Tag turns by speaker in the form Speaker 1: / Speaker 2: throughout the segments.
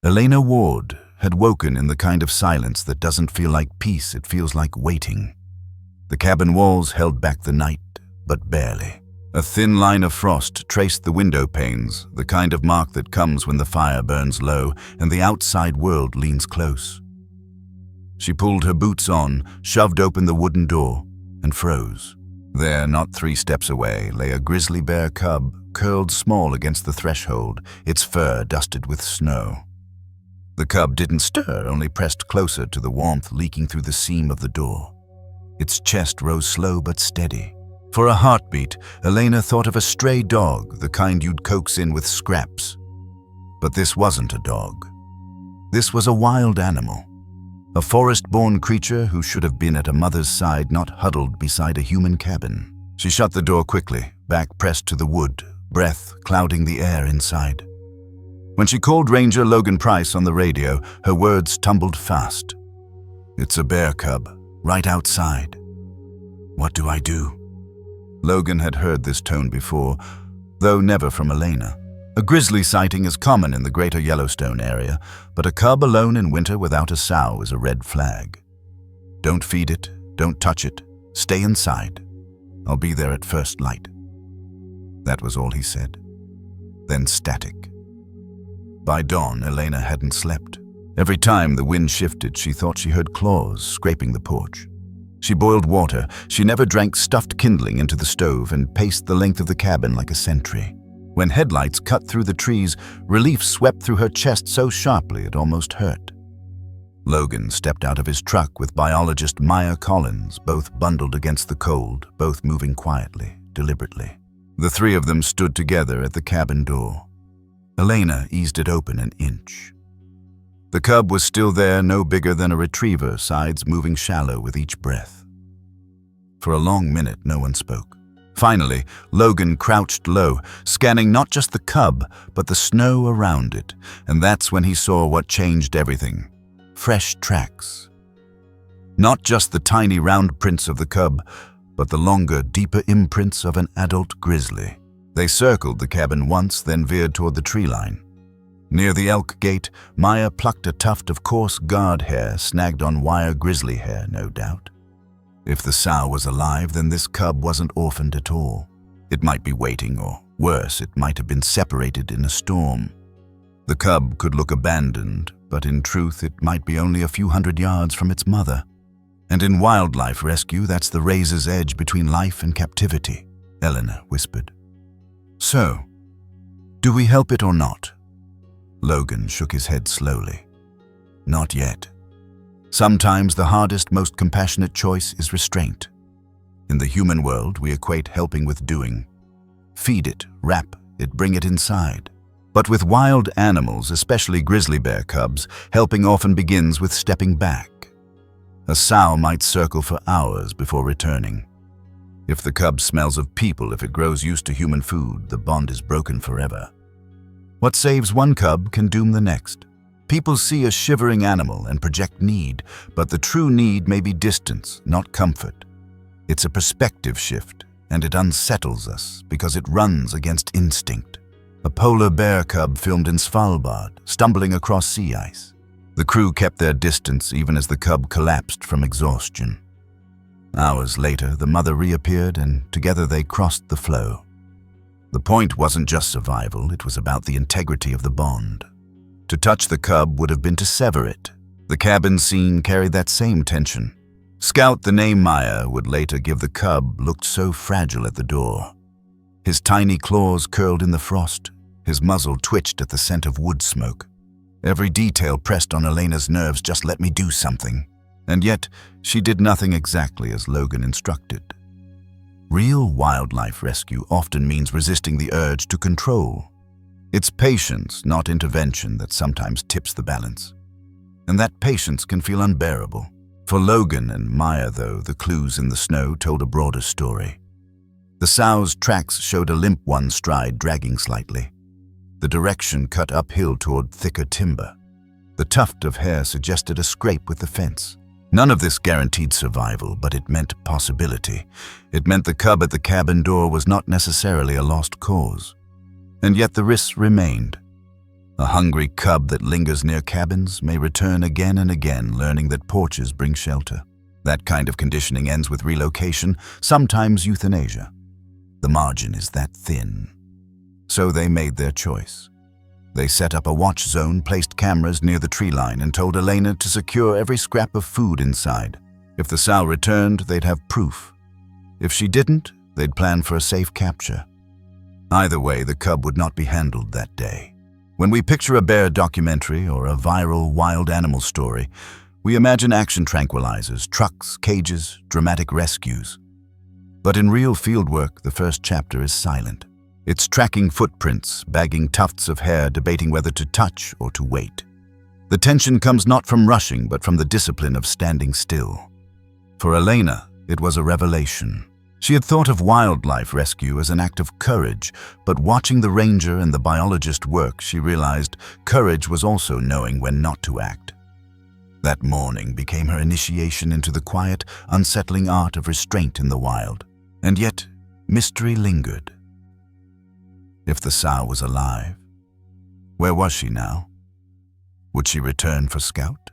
Speaker 1: Elena Ward had woken in the kind of silence that doesn't feel like peace, it feels like waiting. The cabin walls held back the night, but barely. A thin line of frost traced the window panes, the kind of mark that comes when the fire burns low and the outside world leans close. She pulled her boots on, shoved open the wooden door, and froze. There, not 3 steps away, lay a grizzly bear cub, curled small against the threshold, its fur dusted with snow. The cub didn't stir, only pressed closer to the warmth leaking through the seam of the door. Its chest rose slow but steady. For a heartbeat, Elena thought of a stray dog, the kind you'd coax in with scraps. But this wasn't a dog. This was a wild animal. A forest-born creature who should have been at a mother's side, not huddled beside a human cabin. She shut the door quickly, back pressed to the wood, breath clouding the air inside. When she called Ranger Logan Price on the radio, her words tumbled fast. "It's a bear cub, right outside. What do I do?" Logan had heard this tone before, though never from Elena. A grizzly sighting is common in the greater Yellowstone area, but a cub alone in winter without a sow is a red flag. "Don't feed it, don't touch it, stay inside. I'll be there at first light." That was all he said. Then static. By dawn, Elena hadn't slept. Every time the wind shifted, she thought she heard claws scraping the porch. She boiled water, she never drank stuffed kindling into the stove, and paced the length of the cabin like a sentry. When headlights cut through the trees, relief swept through her chest so sharply it almost hurt. Logan stepped out of his truck with biologist Maya Collins, both bundled against the cold, both moving quietly, deliberately. The 3 of them stood together at the cabin door. Elena eased it open an inch. The cub was still there, no bigger than a retriever, sides moving shallow with each breath. For a long minute, no one spoke. Finally, Logan crouched low, scanning not just the cub, but the snow around it, and that's when he saw what changed everything. Fresh tracks. Not just the tiny round prints of the cub, but the longer, deeper imprints of an adult grizzly. They circled the cabin once, then veered toward the tree line. Near the elk gate, Maya plucked a tuft of coarse guard hair, snagged on wire grizzly hair, no doubt. If the sow was alive, then this cub wasn't orphaned at all. It might be waiting, or worse, it might have been separated in a storm. The cub could look abandoned, but in truth it might be only a few hundred yards from its mother. And in wildlife rescue, that's the razor's edge between life and captivity, Elena whispered. "So, do we help it or not?" Logan shook his head slowly. "Not yet. Sometimes the hardest, most compassionate choice is restraint. In the human world, we equate helping with doing. Feed it, wrap it, bring it inside. But with wild animals, especially grizzly bear cubs, helping often begins with stepping back. A sow might circle for hours before returning. If the cub smells of people, if it grows used to human food, the bond is broken forever. What saves one cub can doom the next. People see a shivering animal and project need, but the true need may be distance, not comfort. It's a perspective shift, and it unsettles us because it runs against instinct. A polar bear cub filmed in Svalbard, stumbling across sea ice. The crew kept their distance even as the cub collapsed from exhaustion. Hours later, the mother reappeared, and together they crossed the floe. The point wasn't just survival, it was about the integrity of the bond. To touch the cub would have been to sever it. The cabin scene carried that same tension. Scout, the name Maya would later give the cub, looked so fragile at the door. His tiny claws curled in the frost. His muzzle twitched at the scent of wood smoke. Every detail pressed on Elena's nerves. Just let me do something. And yet, she did nothing exactly as Logan instructed. Real wildlife rescue often means resisting the urge to control. It's patience, not intervention, that sometimes tips the balance. And that patience can feel unbearable. For Logan and Maya, though, the clues in the snow told a broader story. The sow's tracks showed a limp one stride dragging slightly. The direction cut uphill toward thicker timber. The tuft of hair suggested a scrape with the fence. None of this guaranteed survival, but it meant possibility. It meant the cub at the cabin door was not necessarily a lost cause. And yet the risks remained. A hungry cub that lingers near cabins may return again and again, learning that porches bring shelter. That kind of conditioning ends with relocation, sometimes euthanasia. The margin is that thin. So they made their choice. They set up a watch zone, placed cameras near the tree line, and told Elena to secure every scrap of food inside. If the sow returned, they'd have proof. If she didn't, they'd plan for a safe capture. Either way, the cub would not be handled that day. When we picture a bear documentary or a viral wild animal story, we imagine action tranquilizers, trucks, cages, dramatic rescues. But in real fieldwork, the first chapter is silent. It's tracking footprints, bagging tufts of hair, debating whether to touch or to wait. The tension comes not from rushing, but from the discipline of standing still. For Elena, it was a revelation. She had thought of wildlife rescue as an act of courage, but watching the ranger and the biologist work, she realized courage was also knowing when not to act. That morning became her initiation into the quiet, unsettling art of restraint in the wild. And yet, mystery lingered. If the sow was alive, where was she now? Would she return for scout?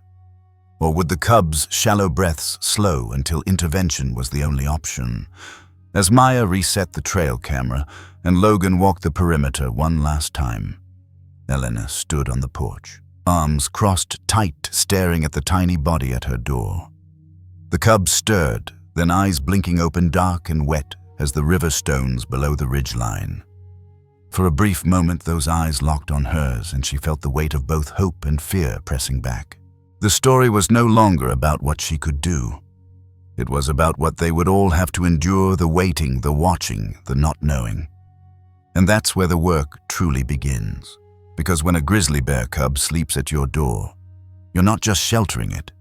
Speaker 1: Or would the cub's shallow breaths slow until intervention was the only option? As Maya reset the trail camera and Logan walked the perimeter one last time, Elena stood on the porch, arms crossed tight, staring at the tiny body at her door. The cub stirred, then eyes blinking open, dark and wet as the river stones below the ridgeline. For a brief moment, those eyes locked on hers, and she felt the weight of both hope and fear pressing back. The story was no longer about what she could do. It was about what they would all have to endure, the waiting, the watching, the not knowing. And that's where the work truly begins. Because when a grizzly bear cub sleeps at your door, you're not just sheltering it.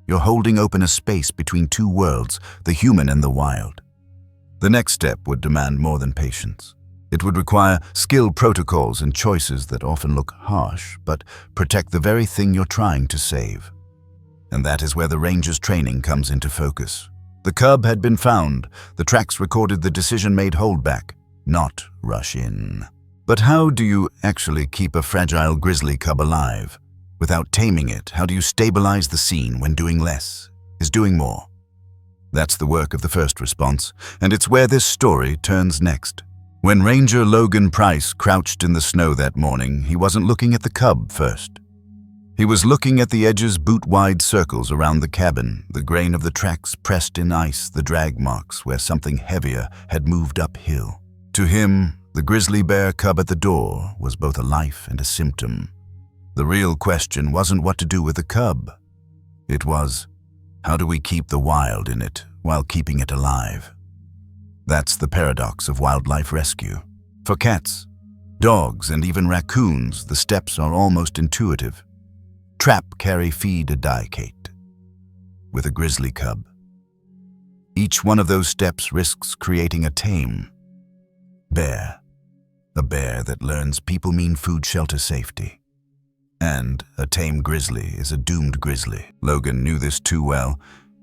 Speaker 1: You're holding open a space between two worlds, the human and the wild. The next step would demand more than patience. It would require skilled protocols and choices that often look harsh, but protect the very thing you're trying to save. And that is where the ranger's training comes into focus. The cub had been found. The tracks recorded the decision made hold back, not rush in. But how do you actually keep a fragile grizzly cub alive? Without taming it, how do you stabilize the scene when doing less is doing more? That's the work of the first response, and it's where this story turns next. When Ranger Logan Price crouched in the snow that morning, he wasn't looking at the cub first. He was looking at the edges, boot-wide circles around the cabin, the grain of the tracks pressed in ice, the drag marks where something heavier had moved uphill. To him, the grizzly bear cub at the door was both a life and a symptom. The real question wasn't what to do with the cub. It was, how do we keep the wild in it while keeping it alive? That's the paradox of wildlife rescue. For cats, dogs, and even raccoons, the steps are almost intuitive. Trap, carry, feed, eradicate. With a grizzly cub, each one of those steps risks creating a tame bear. A bear that learns people mean food, shelter, safety. And a tame grizzly is a doomed grizzly. Logan knew this too well.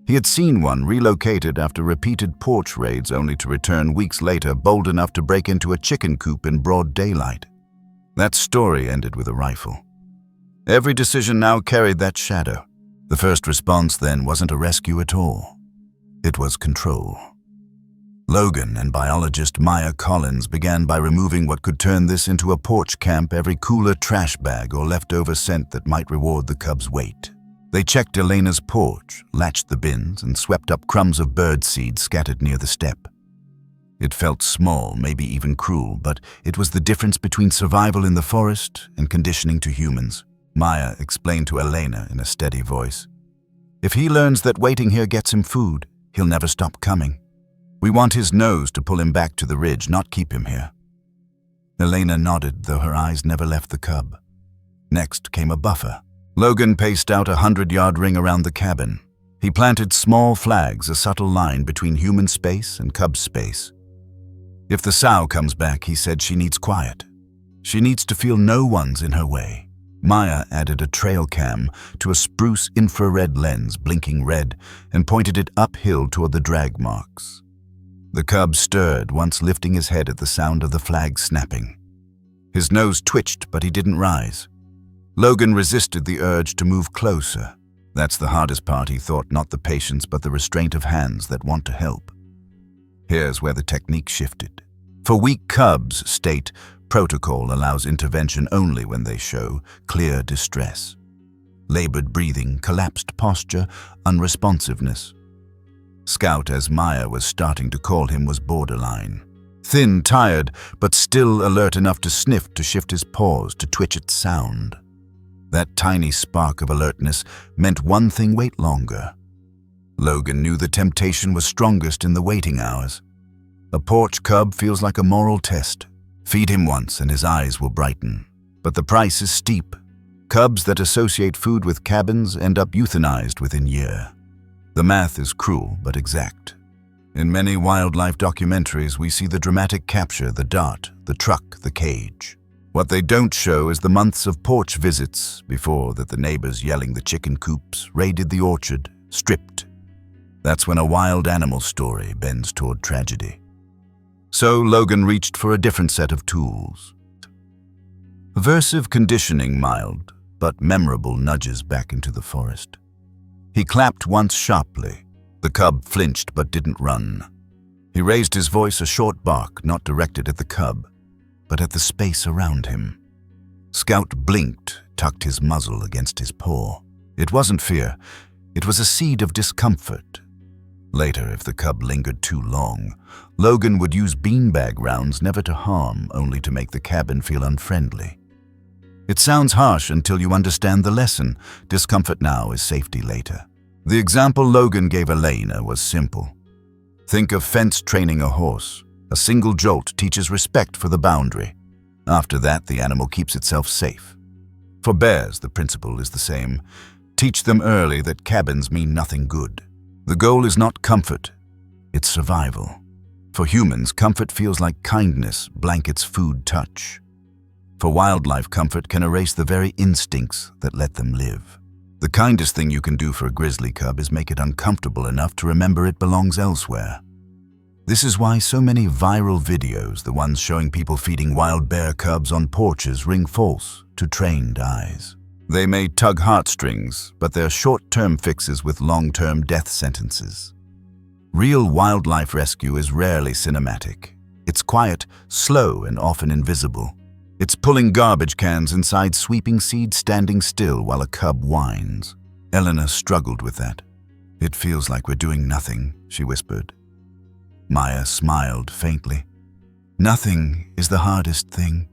Speaker 1: He had seen one relocated after repeated porch raids, only to return weeks later bold enough to break into a chicken coop in broad daylight. That story ended with a rifle. Every decision now carried that shadow. The first response then wasn't a rescue at all. It was control. Logan and biologist Maya Collins began by removing what could turn this into a porch camp, every cooler, trash bag, or leftover scent that might reward the cub's weight. They checked Elena's porch, latched the bins, and swept up crumbs of bird seed scattered near the step. It felt small, maybe even cruel, but it was the difference between survival in the forest and conditioning to humans. Maya explained to Elena in a steady voice. If he learns that waiting here gets him food, he'll never stop coming. We want his nose to pull him back to the ridge, not keep him here. Elena nodded, though her eyes never left the cub. Next came a buffer. Logan paced out a 100-yard ring around the cabin. He planted small flags, a subtle line between human space and cub space. If the sow comes back, he said, she needs quiet. She needs to feel no one's in her way. Maya added a trail cam to a spruce infrared lens, blinking red, and pointed it uphill toward the drag marks. The cub stirred, once lifting his head at the sound of the flag snapping. His nose twitched, but he didn't rise. Logan resisted the urge to move closer. That's the hardest part, he thought, not the patience but the restraint of hands that want to help. Here's where the technique shifted. For weak cubs, state protocol allows intervention only when they show clear distress. Labored breathing, collapsed posture, unresponsiveness. Scout, as Maya was starting to call him, was borderline. Thin, tired, but still alert enough to sniff, to shift his paws, to twitch at sound. That tiny spark of alertness meant one thing: wait longer. Logan knew the temptation was strongest in the waiting hours. A porch cub feels like a moral test. Feed him once and his eyes will brighten. But the price is steep. Cubs that associate food with cabins end up euthanized within a year. The math is cruel but exact. In many wildlife documentaries, we see the dramatic capture, the dart, the truck, the cage. What they don't show is the months of porch visits before that, the neighbors yelling the chicken coops, raided the orchard, stripped. That's when a wild animal story bends toward tragedy. So Logan reached for a different set of tools. Aversive conditioning, mild but memorable nudges back into the forest. He clapped once sharply. The cub flinched but didn't run. He raised his voice, a short bark, not directed at the cub, but at the space around him. Scout blinked, tucked his muzzle against his paw. It wasn't fear, it was a seed of discomfort. Later, if the cub lingered too long, Logan would use beanbag rounds, never to harm, only to make the cabin feel unfriendly. It sounds harsh until you understand the lesson. Discomfort now is safety later. The example Logan gave Elena was simple. Think of fence training a horse. A single jolt teaches respect for the boundary. After that, the animal keeps itself safe. For bears, the principle is the same. Teach them early that cabins mean nothing good. The goal is not comfort, it's survival. For humans, comfort feels like kindness, blankets, food, touch. For wildlife, comfort can erase the very instincts that let them live. The kindest thing you can do for a grizzly cub is make it uncomfortable enough to remember it belongs elsewhere. This is why so many viral videos, the ones showing people feeding wild bear cubs on porches, ring false to trained eyes. They may tug heartstrings, but they're short-term fixes with long-term death sentences. Real wildlife rescue is rarely cinematic. It's quiet, slow, and often invisible. It's pulling garbage cans inside sweeping seeds, standing still while a cub whines. Eleanor struggled with that. "It feels like we're doing nothing," she whispered. Maya smiled faintly. "Nothing is the hardest thing."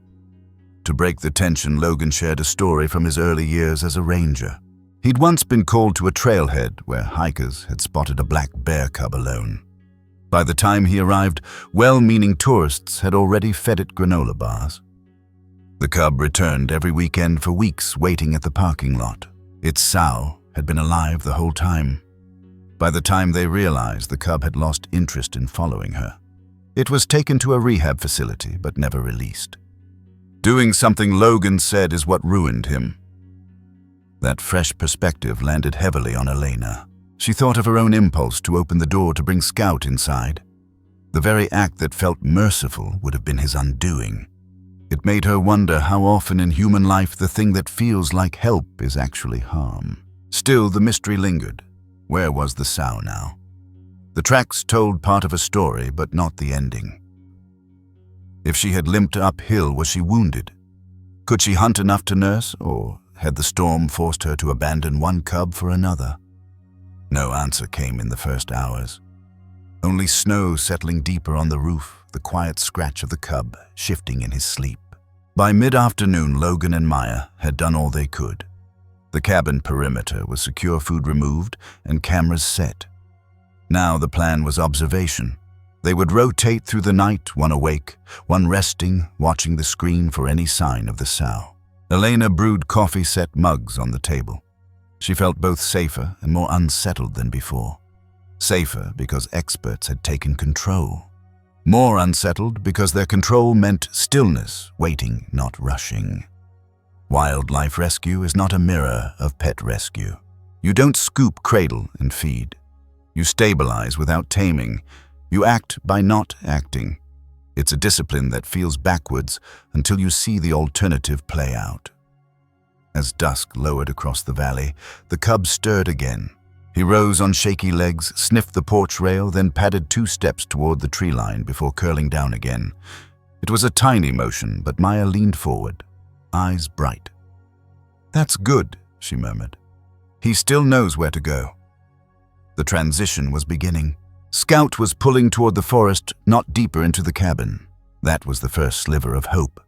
Speaker 1: To break the tension, Logan shared a story from his early years as a ranger. He'd once been called to a trailhead where hikers had spotted a black bear cub alone. By the time he arrived, well-meaning tourists had already fed it granola bars. The cub returned every weekend for weeks, waiting at the parking lot. Its sow had been alive the whole time. By the time they realized, the cub had lost interest in following her. It was taken to a rehab facility, but never released. Doing something, Logan said, is what ruined him. That fresh perspective landed heavily on Elena. She thought of her own impulse to open the door to bring Scout inside. The very act that felt merciful would have been his undoing. It made her wonder how often in human life the thing that feels like help is actually harm. Still, the mystery lingered. Where was the sow now? The tracks told part of a story, but not the ending. If she had limped uphill, was she wounded? Could she hunt enough to nurse, or had the storm forced her to abandon one cub for another? No answer came in the first hours. Only snow settling deeper on the roof, the quiet scratch of the cub shifting in his sleep. By mid-afternoon, Logan and Maya had done all they could. The cabin perimeter was secure, food removed, and cameras set. Now the plan was observation. They would rotate through the night, one awake, one resting, watching the screen for any sign of the sow. Elena brewed coffee, set mugs on the table. She felt both safer and more unsettled than before. Safer because experts had taken control. More unsettled because their control meant stillness, waiting, not rushing. Wildlife rescue is not a mirror of pet rescue. You don't scoop, cradle, and feed. You stabilize without taming. You act by not acting. It's a discipline that feels backwards until you see the alternative play out. As dusk lowered across the valley, the cub stirred again. He rose on shaky legs, sniffed the porch rail, then padded 2 steps toward the tree line before curling down again. It was a tiny motion, but Maya leaned forward, eyes bright. "That's good," she murmured. "He still knows where to go." The transition was beginning. Scout was pulling toward the forest, not deeper into the cabin. That was the first sliver of hope.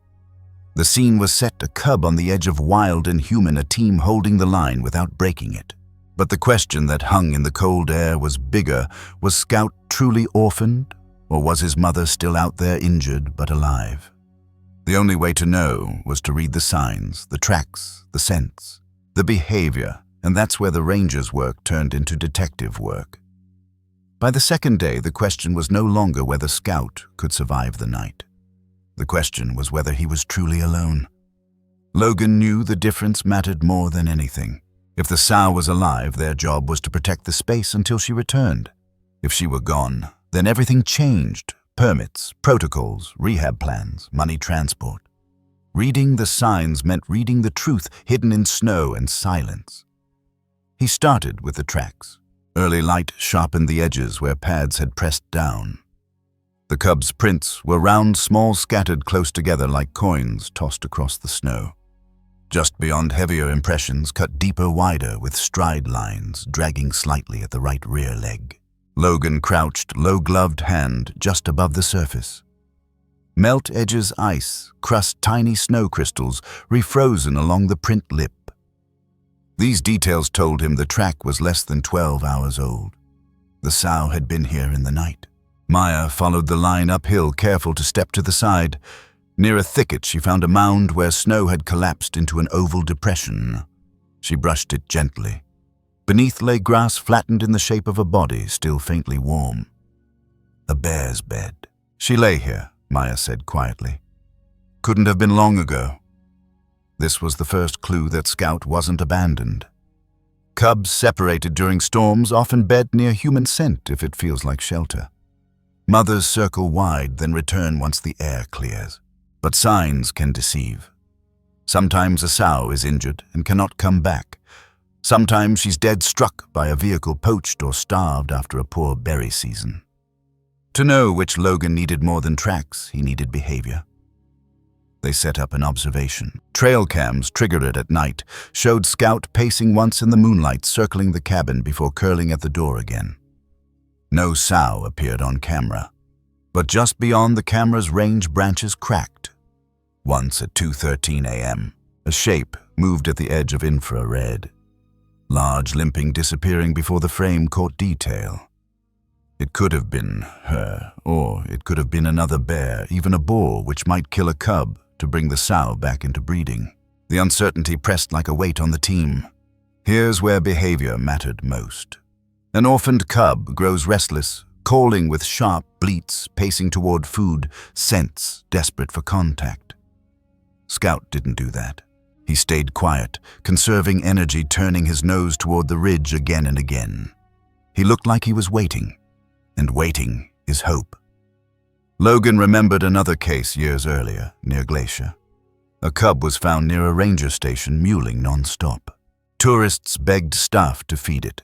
Speaker 1: The scene was set, a cub on the edge of wild and human, a team holding the line without breaking it. But the question that hung in the cold air was bigger. Was Scout truly orphaned, or was his mother still out there injured but alive? The only way to know was to read the signs, the tracks, the scents, the behavior, and that's where the ranger's work turned into detective work. By the second day, the question was no longer whether Scout could survive the night. The question was whether he was truly alone. Logan knew the difference mattered more than anything. If the sow was alive, their job was to protect the space until she returned. If she were gone, then everything changed. Permits, protocols, rehab plans, money transport. Reading the signs meant reading the truth hidden in snow and silence. He started with the tracks. Early light sharpened the edges where pads had pressed down. The cub's prints were round, small, scattered close together like coins tossed across the snow. Just beyond, heavier impressions cut deeper, wider, with stride lines dragging slightly at the right rear leg. Logan crouched, low-gloved hand just above the surface. Melt edges ice, crust tiny snow crystals, refrozen along the print lip. These details told him the track was less than 12 hours old. The sow had been here in the night. Maya followed the line uphill, careful to step to the side. Near a thicket, she found a mound where snow had collapsed into an oval depression. She brushed it gently. Beneath lay grass flattened in the shape of a body, still faintly warm. A bear's bed. "She lay here," Maya said quietly. "Couldn't have been long ago." This was the first clue that Scout wasn't abandoned. Cubs separated during storms often bed near human scent if it feels like shelter. Mothers circle wide, then return once the air clears. But signs can deceive. Sometimes a sow is injured and cannot come back. Sometimes she's dead, struck by a vehicle, poached or starved after a poor berry season. To know which Logan needed more than tracks, he needed behavior. They set up an observation. Trail cams, triggered at night, showed Scout pacing once in the moonlight, circling the cabin before curling at the door again. No sow appeared on camera, but just beyond the camera's range, branches cracked. Once at 2:13 a.m., a shape moved at the edge of infrared. Large, limping, disappearing before the frame caught detail. It could have been her, or it could have been another bear, even a boar, which might kill a cub to bring the sow back into breeding. The uncertainty pressed like a weight on the team. Here's where behavior mattered most. An orphaned cub grows restless, calling with sharp bleats, pacing toward food, scents, desperate for contact. Scout didn't do that. He stayed quiet, conserving energy, turning his nose toward the ridge again and again. He looked like he was waiting, and waiting is hope. Logan remembered another case years earlier, near Glacier. A cub was found near a ranger station, mewling non-stop. Tourists begged staff to feed it.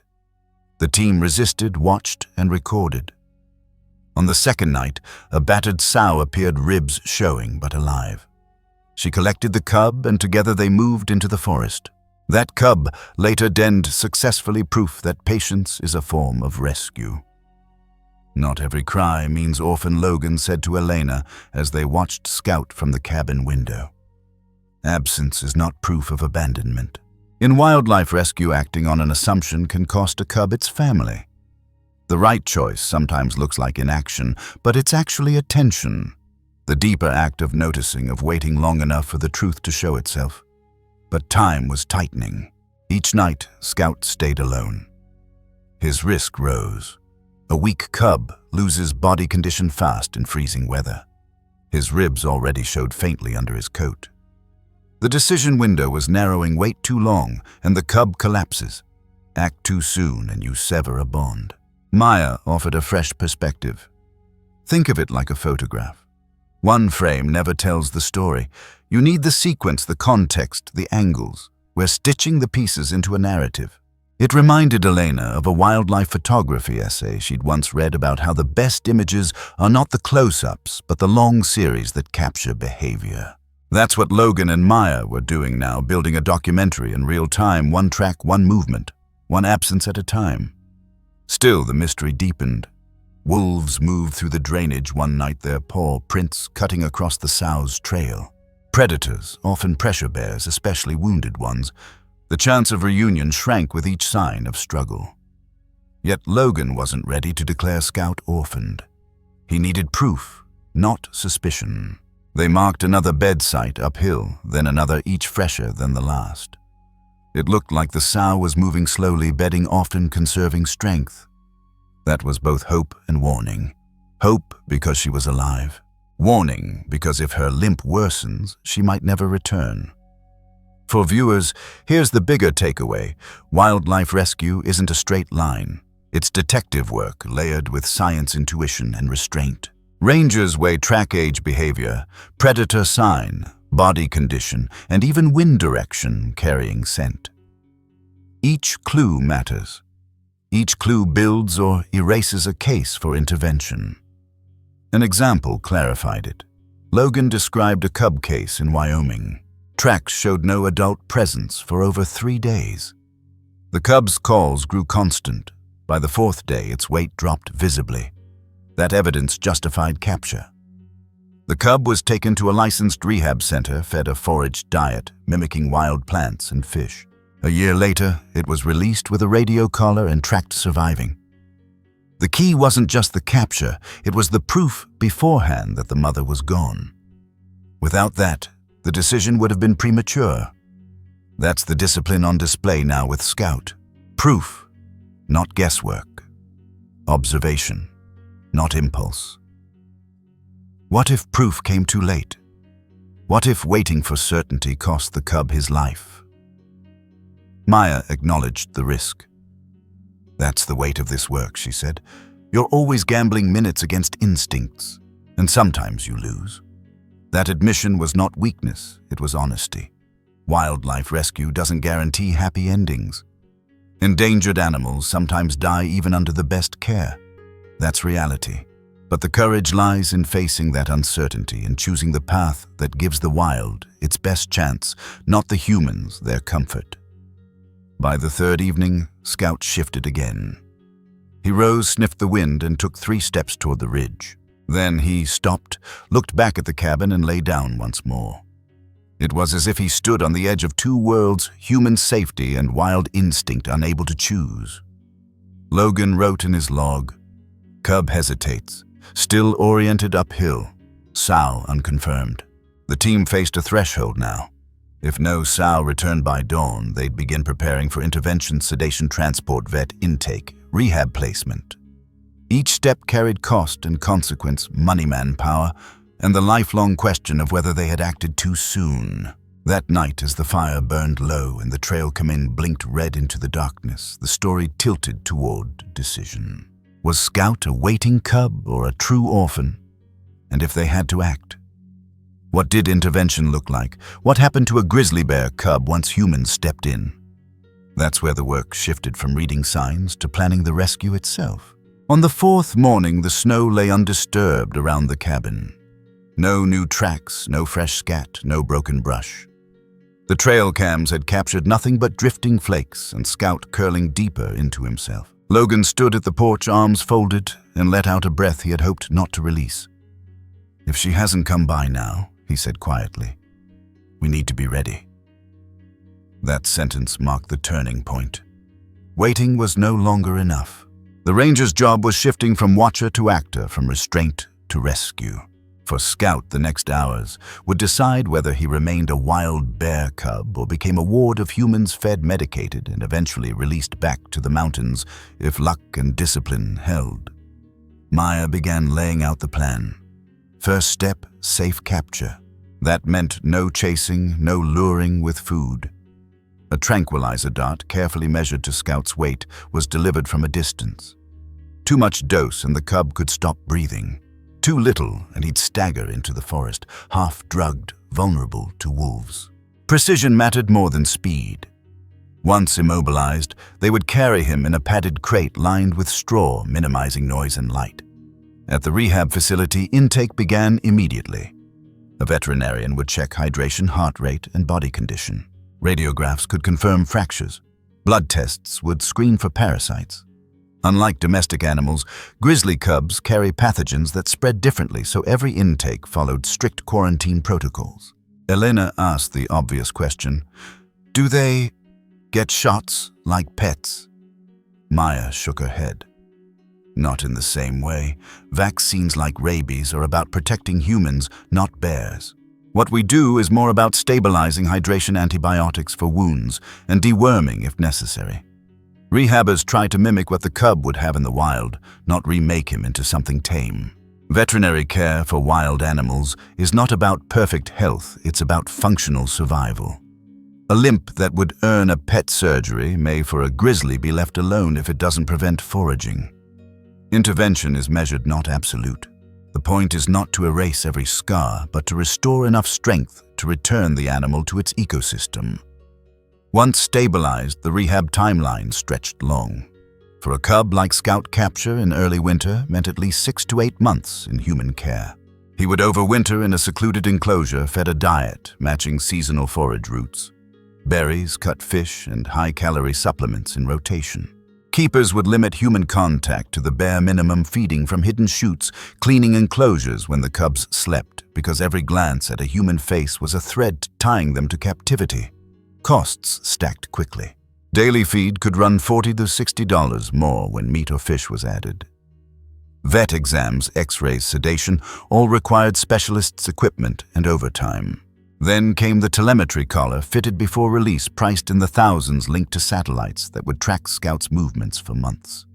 Speaker 1: The team resisted, watched, and recorded. On the second night, a battered sow appeared, ribs showing but alive. She collected the cub, and together they moved into the forest. That cub later denned successfully, proof that patience is a form of rescue. "Not every cry means orphan," Logan said to Elena as they watched Scout from the cabin window. "Absence is not proof of abandonment. In wildlife rescue, acting on an assumption can cost a cub its family. The right choice sometimes looks like inaction, but it's actually attention. The deeper act of noticing, of waiting long enough for the truth to show itself. But time was tightening. Each night, Scout stayed alone. His risk rose. A weak cub loses body condition fast in freezing weather. His ribs already showed faintly under his coat. The decision window was narrowing. Wait too long, and the cub collapses. Act too soon, and you sever a bond. Maya offered a fresh perspective. Think of it like a photograph. One frame never tells the story. You need the sequence, the context, the angles. We're stitching the pieces into a narrative. It reminded Elena of a wildlife photography essay she'd once read about how the best images are not the close-ups, but the long series that capture behavior. That's what Logan and Maya were doing now, building a documentary in real time, one track, one movement, one absence at a time. Still, the mystery deepened. Wolves moved through the drainage one night, their paw prints cutting across the sow's trail. Predators, often pressure bears, especially wounded ones. The chance of reunion shrank with each sign of struggle. Yet Logan wasn't ready to declare Scout orphaned. He needed proof, not suspicion. They marked another bed site uphill, then another, each fresher than the last. It looked like the sow was moving slowly, bedding often, conserving strength. That was both hope and warning. Hope because she was alive. Warning because if her limp worsens, she might never return. For viewers, here's the bigger takeaway. Wildlife rescue isn't a straight line. It's detective work layered with science, intuition, and restraint. Rangers weigh track age behavior, predator sign, body condition, and even wind direction carrying scent. Each clue matters. Each clue builds or erases a case for intervention. An example clarified it. Logan described a cub case in Wyoming. Tracks showed no adult presence for over 3 days. The cub's calls grew constant. By the 4th day, its weight dropped visibly. That evidence justified capture. The cub was taken to a licensed rehab center, fed a foraged diet, mimicking wild plants and fish. A year later, it was released with a radio collar and tracked surviving. The key wasn't just the capture, it was the proof beforehand that the mother was gone. Without that, the decision would have been premature. That's the discipline on display now with Scout. Proof, not guesswork. Observation, not impulse. What if proof came too late? What if waiting for certainty cost the cub his life? Maya acknowledged the risk. That's the weight of this work, she said. You're always gambling minutes against instincts, and sometimes you lose. That admission was not weakness, it was honesty. Wildlife rescue doesn't guarantee happy endings. Endangered animals sometimes die even under the best care. That's reality. But the courage lies in facing that uncertainty and choosing the path that gives the wild its best chance, not the humans their comfort. By the 3rd evening, Scout shifted again. He rose, sniffed the wind, and took 3 steps toward the ridge. Then he stopped, looked back at the cabin, and lay down once more. It was as if he stood on the edge of 2 worlds, human safety and wild instinct, unable to choose. Logan wrote in his log, "Cub hesitates, still oriented uphill, sow unconfirmed." The team faced a threshold now. If no sow returned by dawn, they'd begin preparing for intervention, sedation, transport, vet intake, rehab placement. Each step carried cost and consequence, money, manpower, and the lifelong question of whether they had acted too soon. That night, as the fire burned low and the trail come blinked red into the darkness, the story tilted toward decision. Was Scout a waiting cub or a true orphan? And if they had to act, what did intervention look like? What happened to a grizzly bear cub once humans stepped in? That's where the work shifted from reading signs to planning the rescue itself. On the 4th morning, the snow lay undisturbed around the cabin. No new tracks, no fresh scat, no broken brush. The trail cams had captured nothing but drifting flakes and Scout curling deeper into himself. Logan stood at the porch, arms folded, and let out a breath he had hoped not to release. "If she hasn't come by now," he said quietly, "we need to be ready." That sentence marked the turning point. Waiting was no longer enough. The ranger's job was shifting from watcher to actor, from restraint to rescue. For Scout, the next hours would decide whether he remained a wild bear cub or became a ward of humans fed, medicated, and eventually released back to the mountains if luck and discipline held. Maya began laying out the plan. First step, safe capture. That meant no chasing, no luring with food. A tranquilizer dart, carefully measured to Scout's weight, was delivered from a distance. Too much dose and the cub could stop breathing. Too little and he'd stagger into the forest, half-drugged, vulnerable to wolves. Precision mattered more than speed. Once immobilized, they would carry him in a padded crate lined with straw, minimizing noise and light. At the rehab facility, intake began immediately. A veterinarian would check hydration, heart rate, and body condition. Radiographs could confirm fractures. Blood tests would screen for parasites. Unlike domestic animals, grizzly cubs carry pathogens that spread differently, so every intake followed strict quarantine protocols. Elena asked the obvious question, "Do they get shots like pets?" Maya shook her head. "Not in the same way. Vaccines like rabies are about protecting humans, not bears. What we do is more about stabilizing hydration antibiotics for wounds and deworming if necessary. Rehabbers try to mimic what the cub would have in the wild, not remake him into something tame. Veterinary care for wild animals is not about perfect health, it's about functional survival. A limp that would earn a pet surgery may for a grizzly be left alone if it doesn't prevent foraging. Intervention is measured, not absolute. The point is not to erase every scar, but to restore enough strength to return the animal to its ecosystem. Once stabilized, the rehab timeline stretched long. For a cub, like scout capture in early winter meant at least 6 to 8 months in human care. He would overwinter in a secluded enclosure, fed a diet matching seasonal forage routes. Berries, cut fish, and high-calorie supplements in rotation. Keepers would limit human contact to the bare minimum, feeding from hidden chutes, cleaning enclosures when the cubs slept, because every glance at a human face was a thread tying them to captivity. Costs stacked quickly. Daily feed could run $40 to $60 more when meat or fish was added. Vet exams, x-rays, sedation, all required specialists' equipment and overtime. Then came the telemetry collar fitted before release, priced in the thousands, linked to satellites that would track scouts' movements for months.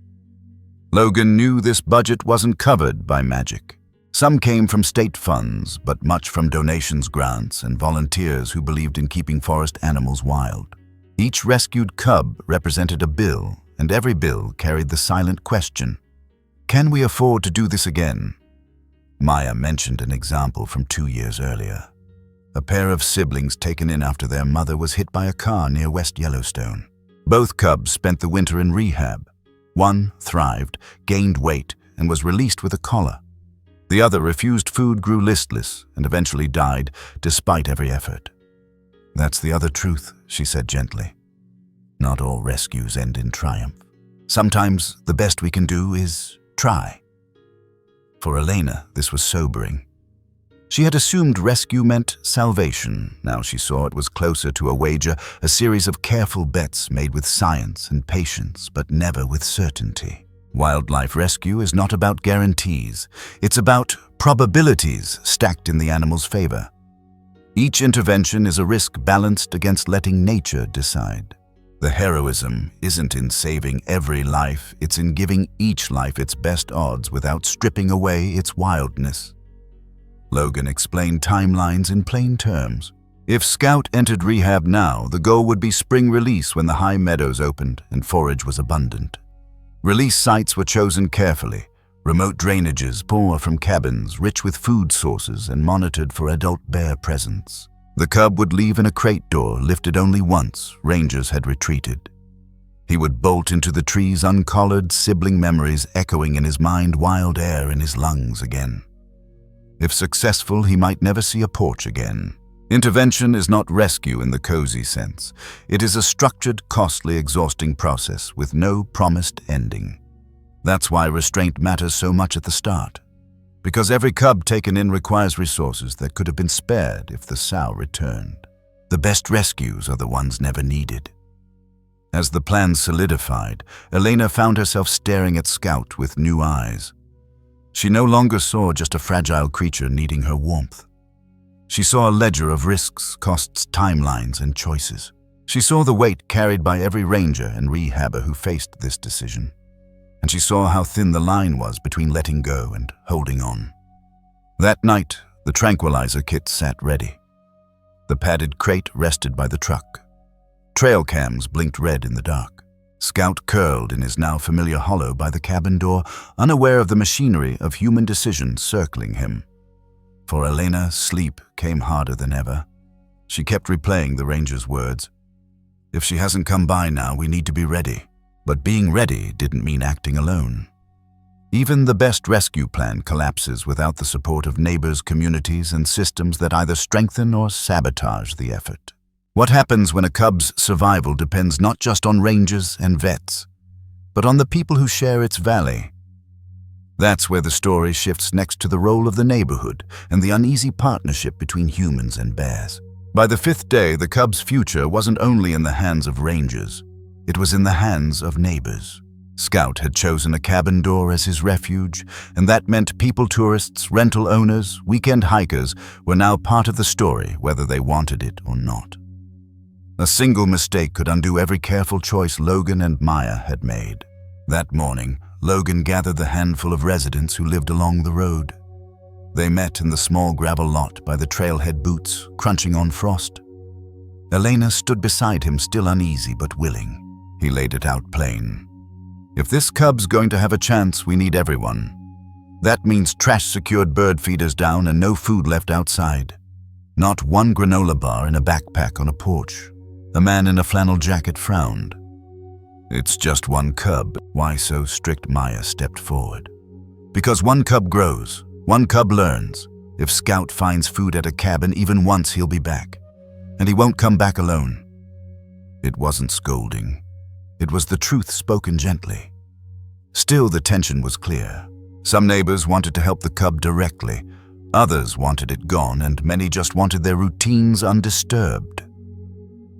Speaker 1: Logan knew this budget wasn't covered by magic. Some came from state funds, but much from donations, grants, and volunteers who believed in keeping forest animals wild. Each rescued cub represented a bill, and every bill carried the silent question, "Can we afford to do this again?" Maya mentioned an example from 2 years earlier. A pair of siblings taken in after their mother was hit by a car near West Yellowstone. Both cubs spent the winter in rehab. One thrived, gained weight, and was released with a collar. The other refused food, grew listless, and eventually died despite every effort. "That's the other truth," she said gently. "Not all rescues end in triumph. Sometimes the best we can do is try." For Elena, this was sobering. She had assumed rescue meant salvation. Now she saw it was closer to a wager, a series of careful bets made with science and patience, but never with certainty. Wildlife rescue is not about guarantees. It's about probabilities stacked in the animal's favor. Each intervention is a risk balanced against letting nature decide. The heroism isn't in saving every life, it's in giving each life its best odds without stripping away its wildness. Logan explained timelines in plain terms. If Scout entered rehab now, the goal would be spring release when the high meadows opened and forage was abundant. Release sites were chosen carefully. Remote drainages, poor from cabins, rich with food sources, and monitored for adult bear presence. The cub would leave in a crate door, lifted only once. Rangers had retreated. He would bolt into the trees, uncollared, sibling memories echoing in his mind, wild air in his lungs again. If successful, he might never see a porch again. Intervention is not rescue in the cozy sense. It is a structured, costly, exhausting process with no promised ending. That's why restraint matters so much at the start. Because every cub taken in requires resources that could have been spared if the sow returned. The best rescues are the ones never needed. As the plan solidified, Elena found herself staring at Scout with new eyes. She no longer saw just a fragile creature needing her warmth. She saw a ledger of risks, costs, timelines, and choices. She saw the weight carried by every ranger and rehabber who faced this decision. And she saw how thin the line was between letting go and holding on. That night, the tranquilizer kit sat ready. The padded crate rested by the truck. Trail cams blinked red in the dark. Scout curled in his now familiar hollow by the cabin door, unaware of the machinery of human decision circling him. For Elena, sleep came harder than ever. She kept replaying the ranger's words. If she hasn't come by now, we need to be ready. But being ready didn't mean acting alone. Even the best rescue plan collapses without the support of neighbors, communities, and systems that either strengthen or sabotage the effort. What happens when a cub's survival depends not just on rangers and vets, but on the people who share its valley. That's where the story shifts next to the role of the neighborhood and the uneasy partnership between humans and bears. By the 5th day, the cub's future wasn't only in the hands of rangers, it was in the hands of neighbors. Scout had chosen a cabin door as his refuge, and that meant people tourists, rental owners, weekend hikers were now part of the story, whether they wanted it or not. A single mistake could undo every careful choice Logan and Maya had made. That morning, Logan gathered the handful of residents who lived along the road. They met in the small gravel lot by the trailhead boots, crunching on frost. Elena stood beside him, still uneasy but willing. He laid it out plain. If this cub's going to have a chance, we need everyone. That means trash-secured bird feeders down and no food left outside. Not one granola bar in a backpack on a porch. A man in a flannel jacket frowned. It's just one cub. Why so strict? Maya stepped forward. Because one cub grows, one cub learns. If Scout finds food at a cabin even once, he'll be back. And he won't come back alone. It wasn't scolding. It was the truth spoken gently. Still, the tension was clear. Some neighbors wanted to help the cub directly. Others wanted it gone, and many just wanted their routines undisturbed.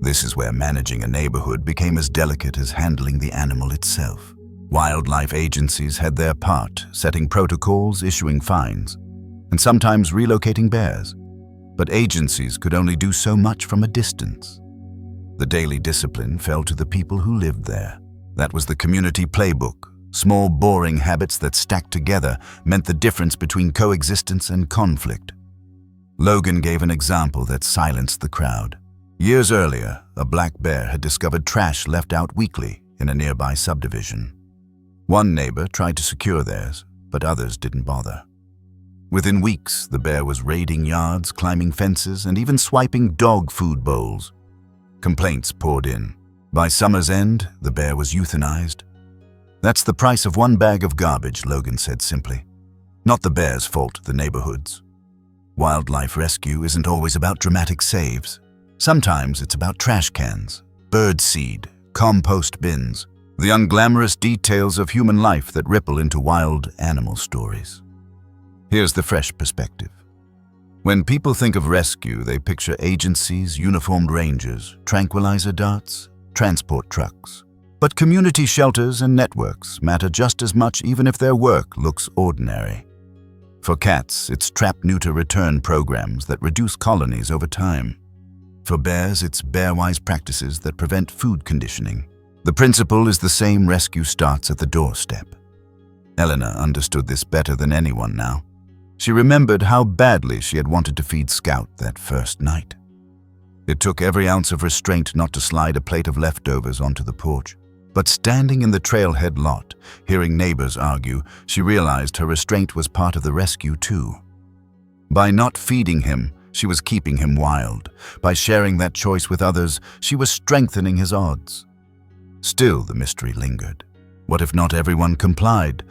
Speaker 1: This is where managing a neighborhood became as delicate as handling the animal itself. Wildlife agencies had their part, setting protocols, issuing fines, and sometimes relocating bears. But agencies could only do so much from a distance. The daily discipline fell to the people who lived there. That was the community playbook. Small, boring habits that stacked together meant the difference between coexistence and conflict. Logan gave an example that silenced the crowd. Years earlier, a black bear had discovered trash left out weekly in a nearby subdivision. One neighbor tried to secure theirs, but others didn't bother. Within weeks, the bear was raiding yards, climbing fences, and even swiping dog food bowls. Complaints poured in. By summer's end, the bear was euthanized. That's the price of one bag of garbage, Logan said simply. Not the bear's fault, the neighborhood's. Wildlife rescue isn't always about dramatic saves. Sometimes it's about trash cans, bird seed, compost bins, the unglamorous details of human life that ripple into wild animal stories. Here's the fresh perspective. When people think of rescue, they picture agencies, uniformed rangers, tranquilizer darts, transport trucks. But community shelters and networks matter just as much, even if their work looks ordinary. For cats, it's trap-neuter return programs that reduce colonies over time. For bears, it's bear-wise practices that prevent food conditioning. The principle is the same: rescue starts at the doorstep. Elena understood this better than anyone now. She remembered how badly she had wanted to feed Scout that first night. It took every ounce of restraint not to slide a plate of leftovers onto the porch. But standing in the trailhead lot, hearing neighbors argue, she realized her restraint was part of the rescue too. By not feeding him, she was keeping him wild. By sharing that choice with others, she was strengthening his odds. Still, the mystery lingered. What if not everyone complied?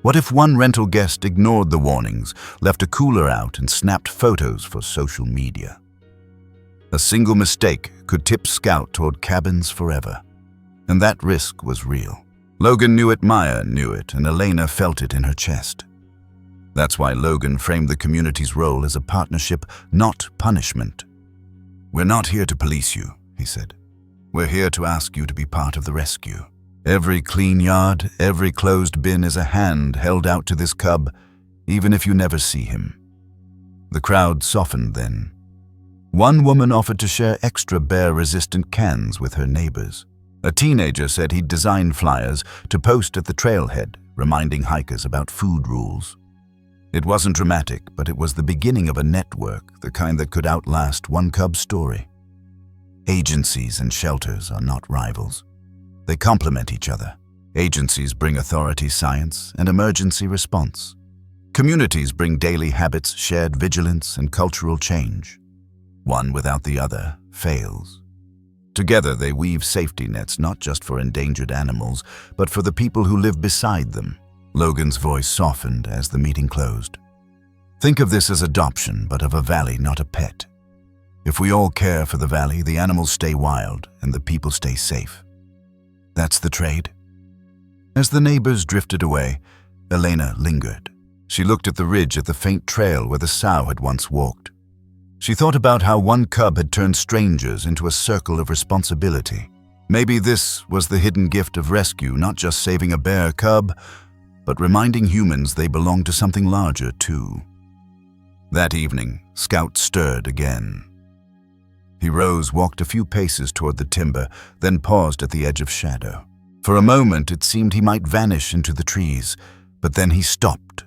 Speaker 1: What if one rental guest ignored the warnings, left a cooler out, and snapped photos for social media? A single mistake could tip Scout toward cabins forever. And that risk was real. Logan knew it, Maya knew it, and Elena felt it in her chest. That's why Logan framed the community's role as a partnership, not punishment. "We're not here to police you," he said. "We're here to ask you to be part of the rescue. Every clean yard, every closed bin is a hand held out to this cub, even if you never see him." The crowd softened then. One woman offered to share extra bear-resistant cans with her neighbors. A teenager said he'd designed flyers to post at the trailhead, reminding hikers about food rules. It wasn't dramatic, but it was the beginning of a network, the kind that could outlast one cub's story. Agencies and shelters are not rivals. They complement each other. Agencies bring authority, science, and emergency response. Communities bring daily habits, shared vigilance, and cultural change. One without the other fails. Together they weave safety nets not just for endangered animals, but for the people who live beside them. Logan's voice softened as the meeting closed. Think of this as adoption, but of a valley, not a pet. If we all care for the valley, the animals stay wild and the people stay safe. That's the trade. As the neighbors drifted away, Elena lingered. She looked at the ridge at the faint trail where the sow had once walked. She thought about how one cub had turned strangers into a circle of responsibility. Maybe this was the hidden gift of rescue, not just saving a bear cub, but reminding humans they belong to something larger too. That evening, Scout stirred again. He rose, walked a few paces toward the timber, then paused at the edge of shadow. For a moment it seemed he might vanish into the trees, but then he stopped,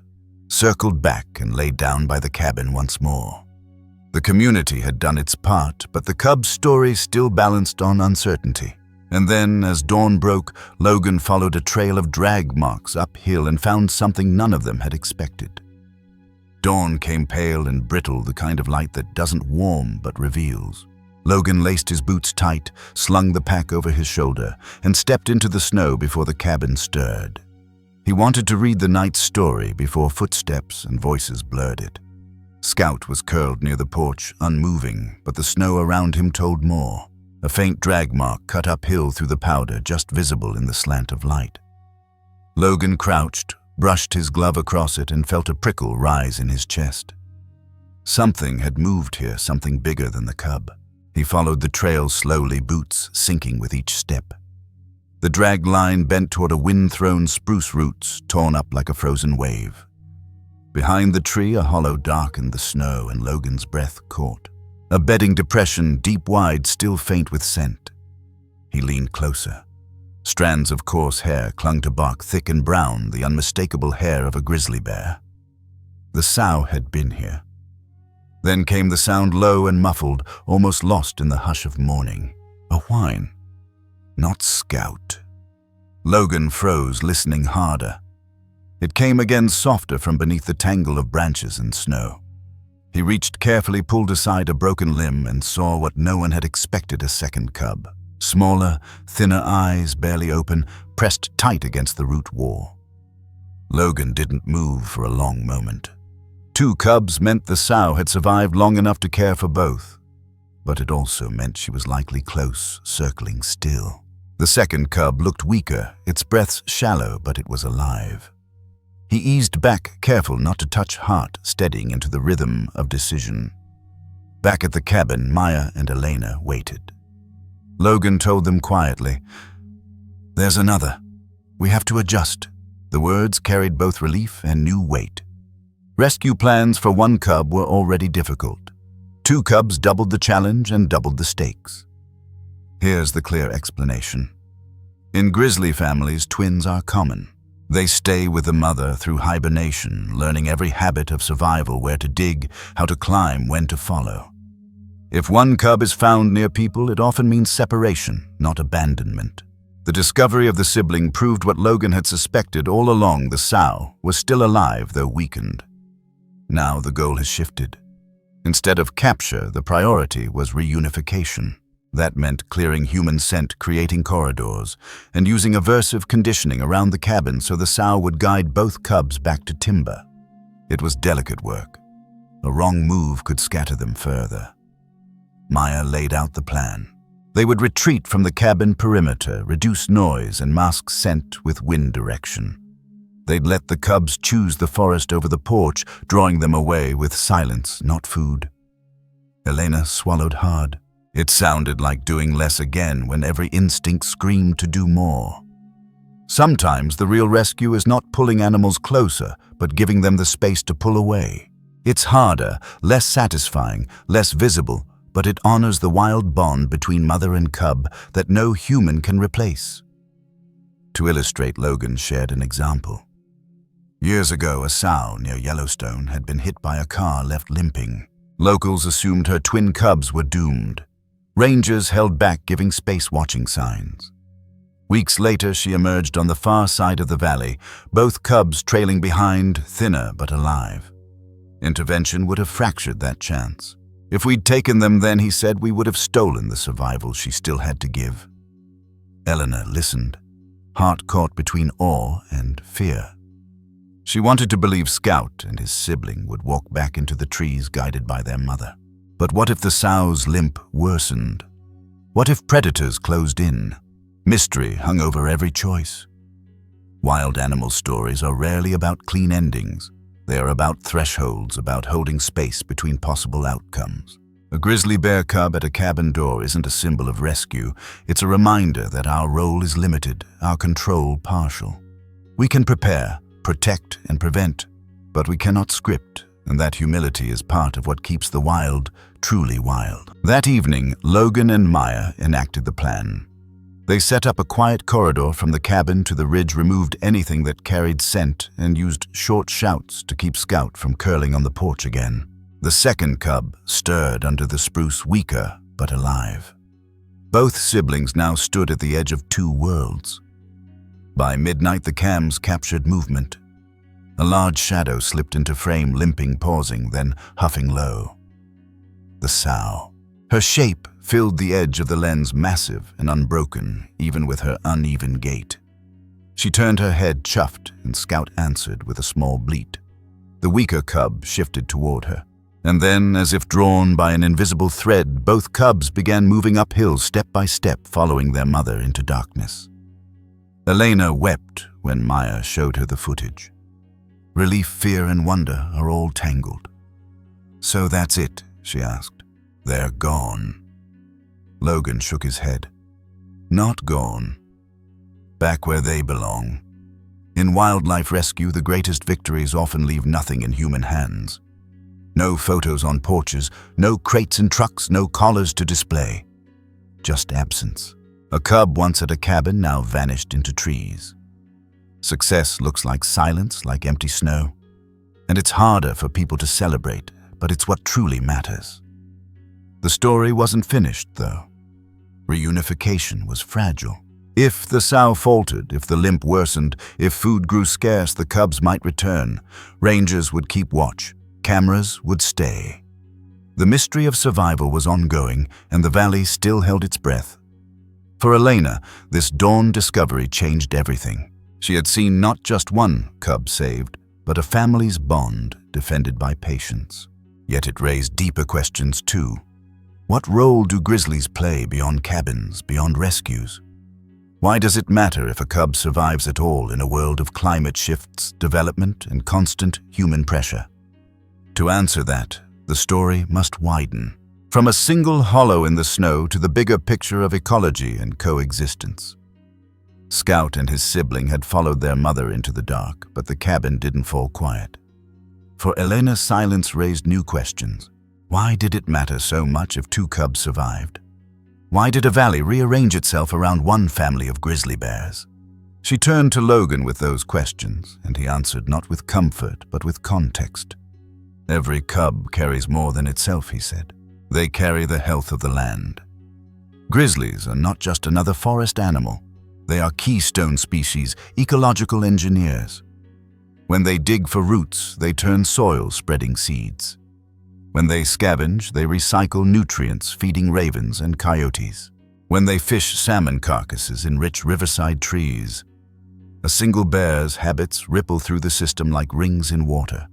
Speaker 1: circled back and lay down by the cabin once more. The community had done its part, but the cub's story still balanced on uncertainty. And then, as dawn broke, Logan followed a trail of drag marks uphill and found something none of them had expected. Dawn came pale and brittle, the kind of light that doesn't warm but reveals. Logan laced his boots tight, slung the pack over his shoulder, and stepped into the snow before the cabin stirred. He wanted to read the night's story before footsteps and voices blurred it. Scout was curled near the porch, unmoving, but the snow around him told more. A faint drag mark cut uphill through the powder, just visible in the slant of light. Logan crouched, brushed his glove across it, and felt a prickle rise in his chest. Something had moved here, something bigger than the cub. He followed the trail slowly, boots sinking with each step. The drag line bent toward a wind-thrown spruce roots torn up like a frozen wave. Behind the tree, a hollow darkened the snow, and Logan's breath caught. A bedding depression, deep wide, still faint with scent. He leaned closer. Strands of coarse hair clung to bark, thick and brown, the unmistakable hair of a grizzly bear. The sow had been here. Then came the sound, low and muffled, almost lost in the hush of morning. A whine. Not Scout. Logan froze, listening harder. It came again, softer from beneath the tangle of branches and snow. He reached carefully, pulled aside a broken limb, and saw what no one had expected: a second cub. Smaller, thinner eyes, barely open, pressed tight against the root wall. Logan didn't move for a long moment. 2 cubs meant the sow had survived long enough to care for both, but it also meant she was likely close, circling still. The second cub looked weaker, its breaths shallow, but it was alive. He eased back, careful not to touch heart, steadying into the rhythm of decision. Back at the cabin, Maya and Elena waited. Logan told them quietly, "There's another. We have to adjust." The words carried both relief and new weight. Rescue plans for 1 cub were already difficult. 2 cubs doubled the challenge and doubled the stakes. Here's the clear explanation. In grizzly families, twins are common. They stay with the mother through hibernation, learning every habit of survival: where to dig, how to climb, when to follow. If 1 cub is found near people, it often means separation, not abandonment. The discovery of the sibling proved what Logan had suspected all along: the sow was still alive, though weakened. Now the goal has shifted. Instead of capture, the priority was reunification. That meant clearing human scent, creating corridors, and using aversive conditioning around the cabin so the sow would guide both cubs back to timber. It was delicate work. A wrong move could scatter them further. Maya laid out the plan. They would retreat from the cabin perimeter, reduce noise, and mask scent with wind direction. They'd let the cubs choose the forest over the porch, drawing them away with silence, not food. Elena swallowed hard. It sounded like doing less again when every instinct screamed to do more. Sometimes the real rescue is not pulling animals closer, but giving them the space to pull away. It's harder, less satisfying, less visible, but it honors the wild bond between mother and cub that no human can replace. To illustrate, Logan shared an example. Years ago, a sow near Yellowstone had been hit by a car, left limping. Locals assumed her twin cubs were doomed. Rangers held back, giving space watching signs. Weeks later, she emerged on the far side of the valley, both cubs trailing behind, thinner but alive. Intervention would have fractured that chance. If we'd taken them then, he said, we would have stolen the survival she still had to give. Eleanor listened, heart caught between awe and fear. She wanted to believe Scout and his sibling would walk back into the trees guided by their mother. But what if the sow's limp worsened? What if predators closed in? Mystery hung over every choice. Wild animal stories are rarely about clean endings. They are about thresholds, about holding space between possible outcomes. A grizzly bear cub at a cabin door isn't a symbol of rescue. It's a reminder that our role is limited, our control partial. We can prepare, protect, and prevent, but we cannot script, and that humility is part of what keeps the wild truly wild. That evening, Logan and Maya enacted the plan. They set up a quiet corridor from the cabin to the ridge, removed anything that carried scent, and used short shouts to keep Scout from curling on the porch again. The second cub stirred under the spruce, weaker but alive. Both siblings now stood at the edge of two worlds. By midnight, the cams captured movement. A large shadow slipped into frame, limping, pausing, then huffing low. The sow. Her shape filled the edge of the lens, massive and unbroken, even with her uneven gait. She turned her head, chuffed, and Scout answered with a small bleat. The weaker cub shifted toward her. And then, as if drawn by an invisible thread, both cubs began moving uphill step by step, following their mother into darkness. Elena wept when Maya showed her the footage. Relief, fear, and wonder are all tangled. "So that's it?" she asked. "They're gone." Logan shook his head. "Not gone. Back where they belong. In wildlife rescue, the greatest victories often leave nothing in human hands. No photos on porches, no crates in trucks, no collars to display. Just absence. A cub once at a cabin, now vanished into trees. Success looks like silence, like empty snow. And it's harder for people to celebrate, but it's what truly matters. The story wasn't finished, though. Reunification was fragile. If the sow faltered, if the limp worsened, if food grew scarce, the cubs might return. Rangers would keep watch. Cameras would stay. The mystery of survival was ongoing, and the valley still held its breath. For Elena, this dawn discovery changed everything. She had seen not just one cub saved, but a family's bond defended by patience. Yet it raised deeper questions too. What role do grizzlies play beyond cabins, beyond rescues? Why does it matter if a cub survives at all in a world of climate shifts, development, and constant human pressure? To answer that, the story must widen. From a single hollow in the snow to the bigger picture of ecology and coexistence. Scout and his sibling had followed their mother into the dark, but the cabin didn't fall quiet. For Elena's silence raised new questions. Why did it matter so much if two cubs survived? Why did a valley rearrange itself around one family of grizzly bears? She turned to Logan with those questions, and he answered not with comfort, but with context. "Every cub carries more than itself," he said. "They carry the health of the land. Grizzlies are not just another forest animal. They are keystone species, ecological engineers. When they dig for roots, they turn soil, spreading seeds. When they scavenge, they recycle nutrients, feeding ravens and coyotes. When they fish, salmon carcasses enrich riverside trees. A single bear's habits ripple through the system like rings in water."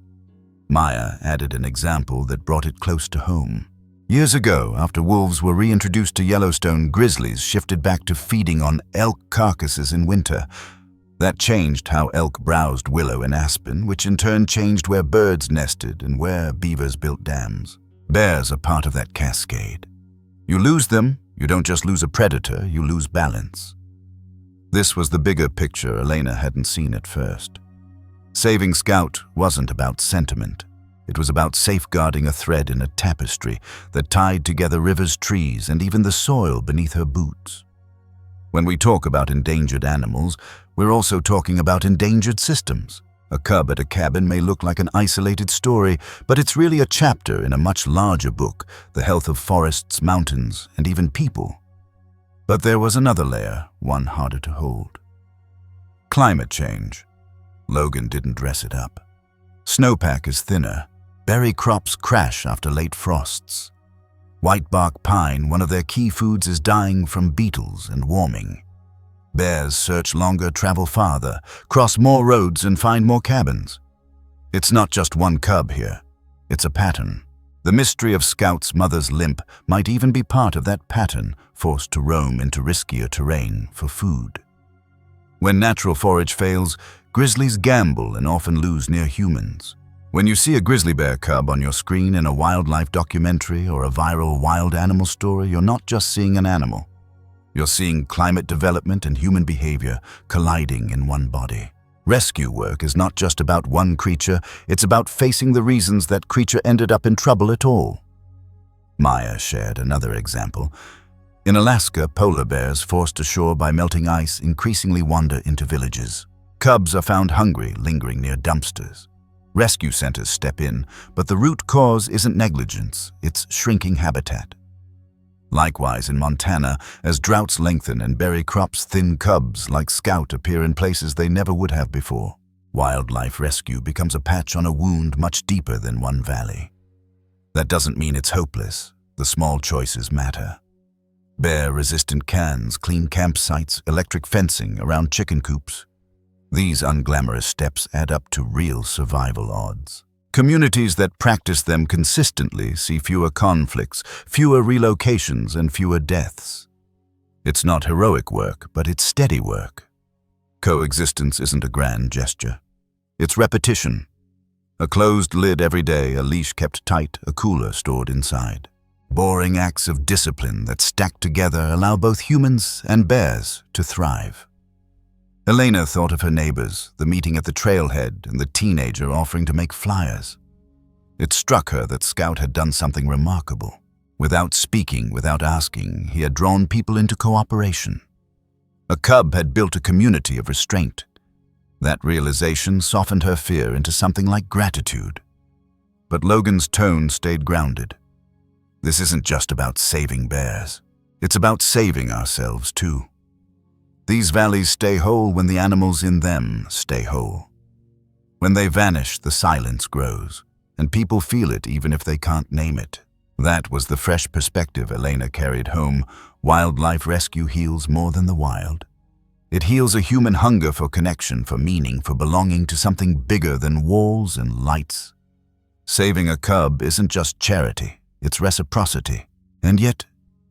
Speaker 1: Maya added an example that brought it close to home. Years ago, after wolves were reintroduced to Yellowstone, grizzlies shifted back to feeding on elk carcasses in winter. That changed how elk browsed willow and aspen, which in turn changed where birds nested and where beavers built dams. Bears are part of that cascade. You lose them, you don't just lose a predator, you lose balance. This was the bigger picture Elena hadn't seen at first. Saving Scout wasn't about sentiment. It was about safeguarding a thread in a tapestry that tied together rivers, trees, and even the soil beneath her boots. When we talk about endangered animals, we're also talking about endangered systems. A cub at a cabin may look like an isolated story, but it's really a chapter in a much larger book, the health of forests, mountains, and even people. But there was another layer, one harder to hold. Climate change. Logan didn't dress it up. Snowpack is thinner. Berry crops crash after late frosts. Whitebark pine, one of their key foods, is dying from beetles and warming. Bears search longer, travel farther, cross more roads, and find more cabins. It's not just one cub here. It's a pattern. The mystery of Scout's mother's limp might even be part of that pattern, forced to roam into riskier terrain for food. When natural forage fails, grizzlies gamble and often lose near humans. When you see a grizzly bear cub on your screen in a wildlife documentary or a viral wild animal story, you're not just seeing an animal. You're seeing climate development and human behavior colliding in one body. Rescue work is not just about one creature, it's about facing the reasons that creature ended up in trouble at all. Maya shared another example. In Alaska, polar bears forced ashore by melting ice increasingly wander into villages. Cubs are found hungry, lingering near dumpsters. Rescue centers step in, but the root cause isn't negligence, it's shrinking habitat. Likewise, in Montana, as droughts lengthen and berry crops thin, cubs like Scout appear in places they never would have before. Wildlife rescue becomes a patch on a wound much deeper than one valley. That doesn't mean it's hopeless. The small choices matter. Bear-resistant cans, clean campsites, electric fencing around chicken coops. These unglamorous steps add up to real survival odds. Communities that practice them consistently see fewer conflicts, fewer relocations, and fewer deaths. It's not heroic work, but it's steady work. Coexistence isn't a grand gesture. It's repetition. A closed lid every day, a leash kept tight, a cooler stored inside. Boring acts of discipline that stacked together allow both humans and bears to thrive. Elena thought of her neighbors, the meeting at the trailhead, and the teenager offering to make flyers. It struck her that Scout had done something remarkable. Without speaking, without asking, he had drawn people into cooperation. A cub had built a community of restraint. That realization softened her fear into something like gratitude. But Logan's tone stayed grounded. This isn't just about saving bears. It's about saving ourselves, too. These valleys stay whole when the animals in them stay whole. When they vanish, the silence grows, and people feel it even if they can't name it. That was the fresh perspective Elena carried home. Wildlife rescue heals more than the wild. It heals a human hunger for connection, for meaning, for belonging to something bigger than walls and lights. Saving a cub isn't just charity, it's reciprocity. And yet,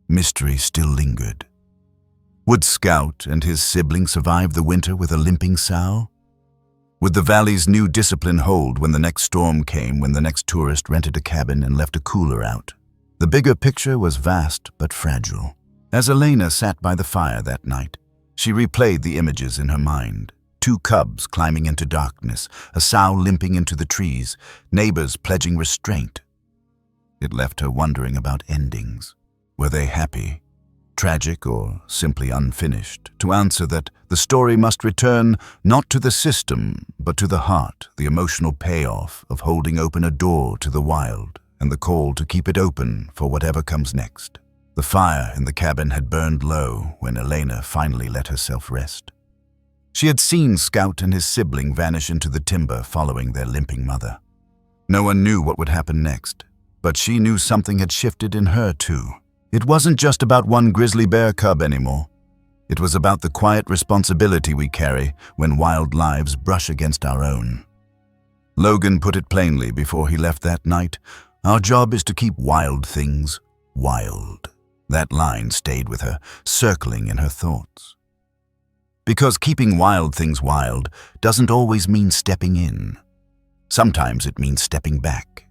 Speaker 1: mystery still lingered. Would Scout and his sibling survive the winter with a limping sow? Would the valley's new discipline hold when the next storm came, when the next tourist rented a cabin and left a cooler out? The bigger picture was vast but fragile. As Elena sat by the fire that night, she replayed the images in her mind. 2 cubs climbing into darkness, a sow limping into the trees, neighbors pledging restraint. It left her wondering about endings. Were they happy, tragic, or simply unfinished? To answer that, the story must return not to the system, but to the heart, the emotional payoff of holding open a door to the wild, and the call to keep it open for whatever comes next. The fire in the cabin had burned low when Elena finally let herself rest. She had seen Scout and his sibling vanish into the timber following their limping mother. No one knew what would happen next, but she knew something had shifted in her too. It wasn't just about one grizzly bear cub anymore. It was about the quiet responsibility we carry when wild lives brush against our own. Logan put it plainly before he left that night. Our job is to keep wild things wild. That line stayed with her, circling in her thoughts. Because keeping wild things wild doesn't always mean stepping in. Sometimes it means stepping back.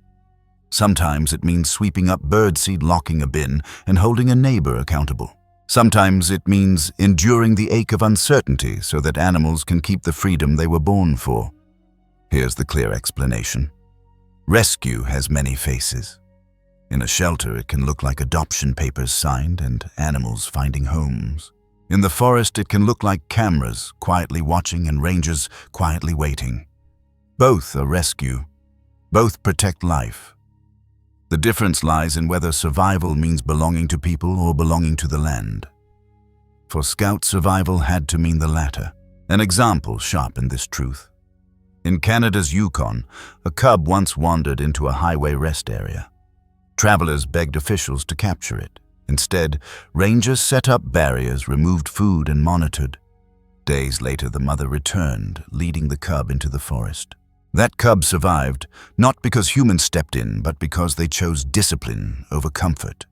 Speaker 1: Sometimes it means sweeping up birdseed, locking a bin, and holding a neighbor accountable. Sometimes it means enduring the ache of uncertainty so that animals can keep the freedom they were born for. Here's the clear explanation. Rescue has many faces. In a shelter, it can look like adoption papers signed and animals finding homes. In the forest, it can look like cameras quietly watching and rangers quietly waiting. Both are rescue. Both protect life. The difference lies in whether survival means belonging to people or belonging to the land. For Scout, survival had to mean the latter. An example sharpened this truth. In Canada's Yukon, a cub once wandered into a highway rest area. Travelers begged officials to capture it. Instead, rangers set up barriers, removed food, and monitored. Days later, the mother returned, leading the cub into the forest. That cub survived, not because humans stepped in, but because they chose discipline over comfort.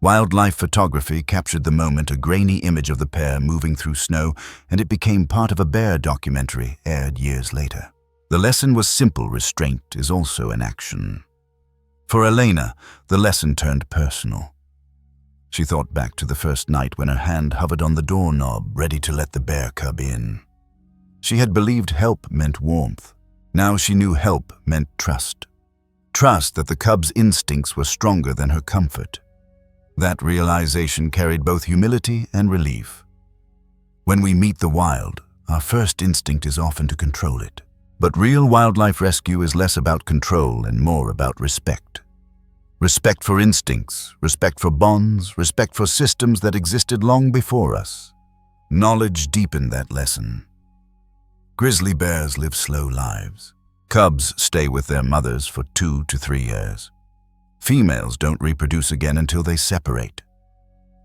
Speaker 1: Wildlife photography captured the moment, a grainy image of the pair moving through snow, and it became part of a bear documentary aired years later. The lesson was simple: restraint is also an action. For Elena, the lesson turned personal. She thought back to the first night when her hand hovered on the doorknob, ready to let the bear cub in. She had believed help meant warmth. Now she knew help meant trust. Trust that the cub's instincts were stronger than her comfort. That realization carried both humility and relief. When we meet the wild, our first instinct is often to control it. But real wildlife rescue is less about control and more about respect. Respect for instincts, respect for bonds, respect for systems that existed long before us. Knowledge deepened that lesson. Grizzly bears live slow lives. Cubs stay with their mothers for 2 to 3 years. Females don't reproduce again until they separate.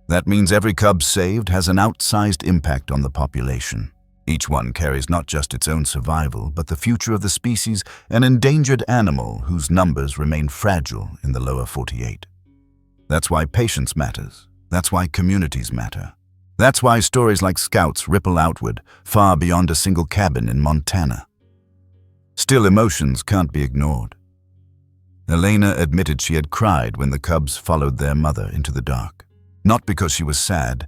Speaker 1: That means every cub saved has an outsized impact on the population. Each one carries not just its own survival, but the future of the species, an endangered animal whose numbers remain fragile in the lower 48. That's why patience matters. That's why communities matter. That's why stories like Scouts ripple outward, far beyond a single cabin in Montana. Still, emotions can't be ignored. Elena admitted she had cried when the cubs followed their mother into the dark. Not because she was sad,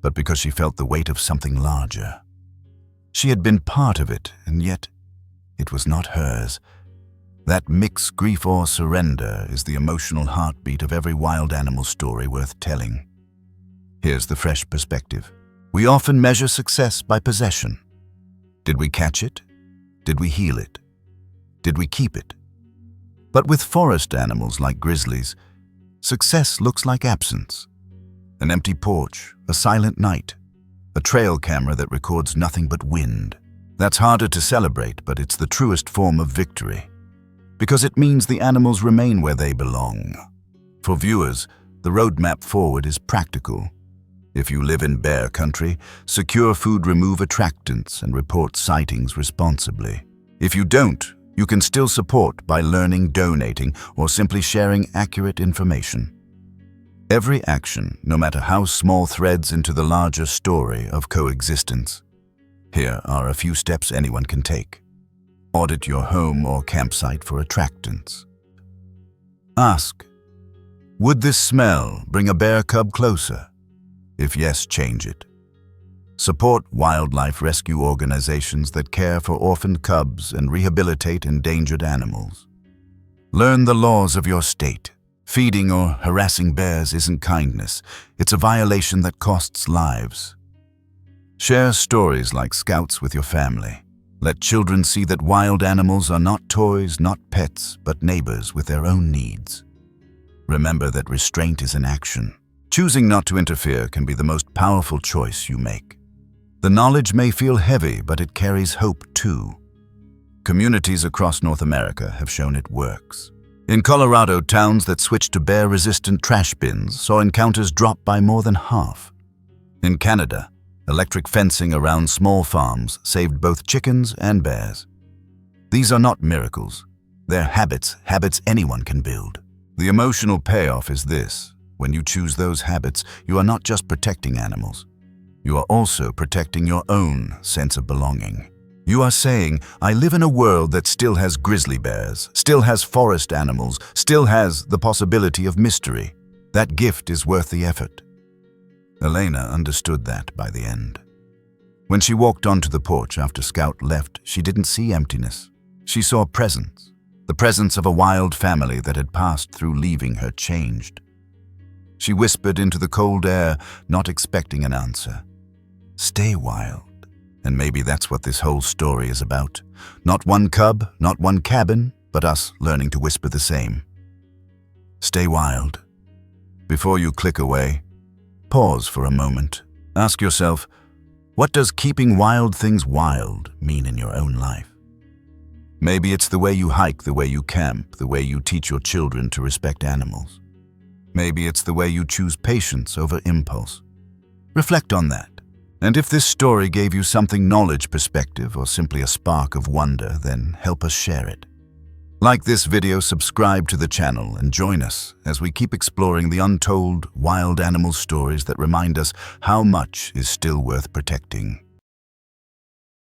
Speaker 1: but because she felt the weight of something larger. She had been part of it, and yet it was not hers. That mixed grief or surrender is the emotional heartbeat of every wild animal story worth telling. Here's the fresh perspective. We often measure success by possession. Did we catch it? Did we heal it? Did we keep it? But with forest animals like grizzlies, success looks like absence. An empty porch, a silent night, a trail camera that records nothing but wind. That's harder to celebrate, but it's the truest form of victory. Because it means the animals remain where they belong. For viewers, the roadmap forward is practical. If you live in bear country, secure food, remove attractants, and report sightings responsibly. If you don't, you can still support by learning, donating, or simply sharing accurate information. Every action, no matter how small, threads into the larger story of coexistence. Here are a few steps anyone can take. Audit your home or campsite for attractants. Ask, would this smell bring a bear cub closer? If yes, change it. Support wildlife rescue organizations that care for orphaned cubs and rehabilitate endangered animals. Learn the laws of your state. Feeding or harassing bears isn't kindness. It's a violation that costs lives. Share stories like Scouts with your family. Let children see that wild animals are not toys, not pets, but neighbors with their own needs. Remember that restraint is an action. Choosing not to interfere can be the most powerful choice you make. The knowledge may feel heavy, but it carries hope too. Communities across North America have shown it works. In Colorado, towns that switched to bear-resistant trash bins saw encounters drop by more than half. In Canada, electric fencing around small farms saved both chickens and bears. These are not miracles. They're habits anyone can build. The emotional payoff is this: when you choose those habits, you are not just protecting animals. You are also protecting your own sense of belonging. You are saying, I live in a world that still has grizzly bears, still has forest animals, still has the possibility of mystery. That gift is worth the effort. Elena understood that by the end. When she walked onto the porch after Scout left, she didn't see emptiness. She saw presence, the presence of a wild family that had passed through, leaving her changed. She whispered into the cold air, not expecting an answer. Stay wild. And maybe that's what this whole story is about. Not one cub, not one cabin, but us learning to whisper the same. Stay wild. Before you click away, pause for a moment. Ask yourself, what does keeping wild things wild mean in your own life? Maybe it's the way you hike, the way you camp, the way you teach your children to respect animals. Maybe it's the way you choose patience over impulse. Reflect on that. And if this story gave you something knowledge, perspective, or simply a spark of wonder, then help us share it. Like this video, subscribe to the channel, and join us as we keep exploring the untold wild animal stories that remind us how much is still worth protecting.